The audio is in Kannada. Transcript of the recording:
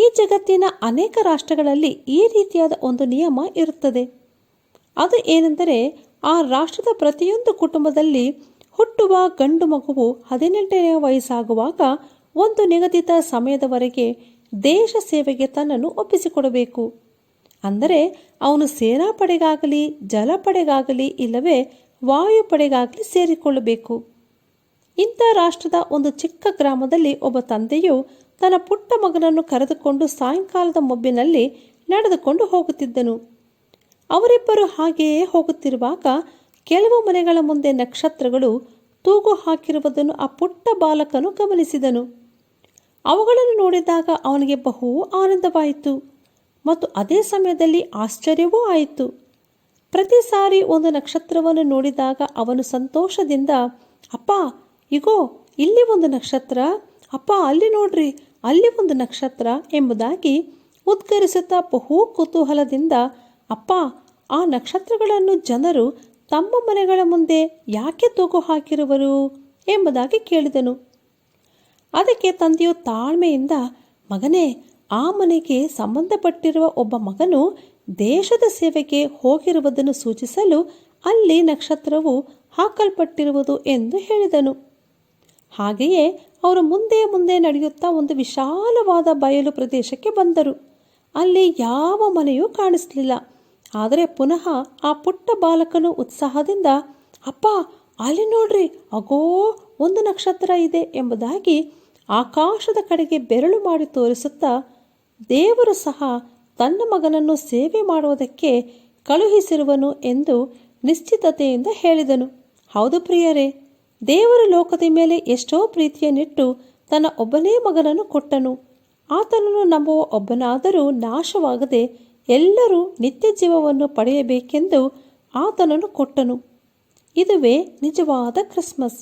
ಈ ಜಗತ್ತಿನ ಅನೇಕ ರಾಷ್ಟ್ರಗಳಲ್ಲಿ ಈ ರೀತಿಯಾದ ಒಂದು ನಿಯಮ ಇರುತ್ತದೆ. ಅದು ಏನೆಂದರೆ, ಆ ರಾಷ್ಟ್ರದ ಪ್ರತಿಯೊಂದು ಕುಟುಂಬದಲ್ಲಿ ಹುಟ್ಟುವ ಗಂಡು ಮಗುವು 18ನೇ ವಯಸ್ಸಾಗುವಾಗ ಒಂದು ನಿಗದಿತ ಸಮಯದವರೆಗೆ ದೇಶ ಸೇವೆಗೆ ತನ್ನನ್ನು ಒಪ್ಪಿಸಿಕೊಡಬೇಕು. ಅಂದರೆ ಅವನು ಸೇನಾಪಡೆಗಾಗಲಿ, ಜಲಪಡೆಗಾಗಲಿ, ಇಲ್ಲವೇ ವಾಯುಪಡೆಗಾಗಲಿ ಸೇರಿಕೊಳ್ಳಬೇಕು. ಇಂಥ ರಾಷ್ಟ್ರದ ಒಂದು ಚಿಕ್ಕ ಗ್ರಾಮದಲ್ಲಿ ಒಬ್ಬ ತಂದೆಯು ತನ್ನ ಪುಟ್ಟ ಮಗನನ್ನು ಕರೆದುಕೊಂಡು ಸಾಯಂಕಾಲದ ಮೊಬ್ಬಿನಲ್ಲಿ ನಡೆದುಕೊಂಡು ಹೋಗುತ್ತಿದ್ದನು. ಅವರಿಬ್ಬರು ಹಾಗೆಯೇ ಹೋಗುತ್ತಿರುವಾಗ ಕೆಲವು ಮನೆಗಳ ಮುಂದೆ ನಕ್ಷತ್ರಗಳು ತೂಗು ಹಾಕಿರುವುದನ್ನು ಆ ಪುಟ್ಟ ಬಾಲಕನು ಗಮನಿಸಿದನು. ಅವುಗಳನ್ನು ನೋಡಿದಾಗ ಅವನಿಗೆ ಬಹು ಆನಂದವಾಯಿತು ಮತ್ತು ಅದೇ ಸಮಯದಲ್ಲಿ ಆಶ್ಚರ್ಯವೂ ಆಯಿತು. ಪ್ರತಿ ಸಾರಿ ಒಂದು ನಕ್ಷತ್ರವನ್ನು ನೋಡಿದಾಗ ಅವನು ಸಂತೋಷದಿಂದ, ಅಪ್ಪ ಇಗೋ ಇಲ್ಲಿ ಒಂದು ನಕ್ಷತ್ರ, ಅಪ್ಪ ಅಲ್ಲಿ ನೋಡ್ರಿ ಅಲ್ಲಿ ಒಂದು ನಕ್ಷತ್ರ ಎಂಬುದಾಗಿ ಉದ್ಗರಿಸುತ್ತಾ ಬಹು ಕುತೂಹಲದಿಂದ, ಅಪ್ಪ ಆ ನಕ್ಷತ್ರಗಳನ್ನು ಜನರು ತಮ್ಮ ಮನೆಗಳ ಮುಂದೆ ಯಾಕೆ ತೂಗು ಹಾಕಿರುವರು ಎಂಬುದಾಗಿ ಕೇಳಿದನು. ಅದಕ್ಕೆ ತಂದೆಯು ತಾಳ್ಮೆಯಿಂದ, ಮಗನೇ, ಆ ಮನೆಗೆ ಸಂಬಂಧಪಟ್ಟಿರುವ ಒಬ್ಬ ಮಗನು ದೇಶದ ಸೇವೆಗೆ ಹೋಗಿರುವುದನ್ನು ಸೂಚಿಸಲು ಅಲ್ಲಿ ನಕ್ಷತ್ರವು ಹಾಕಲ್ಪಟ್ಟಿರುವುದು ಎಂದು ಹೇಳಿದನು. ಹಾಗೆಯೇ ಅವರು ಮುಂದೆ ಮುಂದೆ ನಡೆಯುತ್ತಾ ಒಂದು ವಿಶಾಲವಾದ ಬಯಲು ಪ್ರದೇಶಕ್ಕೆ ಬಂದರು. ಅಲ್ಲಿ ಯಾವ ಮನೆಯೂ ಕಾಣಿಸಲಿಲ್ಲ. ಆದರೆ ಪುನಃ ಆ ಪುಟ್ಟ ಬಾಲಕನು ಉತ್ಸಾಹದಿಂದ, ಅಪ್ಪ ಅಲ್ಲಿ ನೋಡ್ರಿ, ಅಗೋ ಒಂದು ನಕ್ಷತ್ರ ಇದೆ ಎಂಬುದಾಗಿ ಆಕಾಶದ ಕಡೆಗೆ ಬೆರಳು ಮಾಡಿ ತೋರಿಸುತ್ತಾ, ದೇವರು ಸಹ ತನ್ನ ಮಗನನ್ನು ಸೇವೆ ಮಾಡುವುದಕ್ಕೆ ಕಳುಹಿಸಿರುವನು ಎಂದು ನಿಶ್ಚಿತತೆಯಿಂದ ಹೇಳಿದನು. ಹೌದು ಪ್ರಿಯರೇ, ದೇವರು ಲೋಕದ ಮೇಲೆ ಎಷ್ಟೋ ಪ್ರೀತಿಯನ್ನಿಟ್ಟು ತನ್ನ ಒಬ್ಬನೇ ಮಗನನ್ನು ಕೊಟ್ಟನು. ಆತನನ್ನು ನಂಬುವ ಒಬ್ಬನಾದರೂ ನಾಶವಾಗದೆ ಎಲ್ಲರೂ ನಿತ್ಯ ಜೀವವನ್ನು ಪಡೆಯಬೇಕೆಂದು ಆತನನ್ನು ಕೊಟ್ಟನು. ಇದುವೇ ನಿಜವಾದ ಕ್ರಿಸ್ಮಸ್.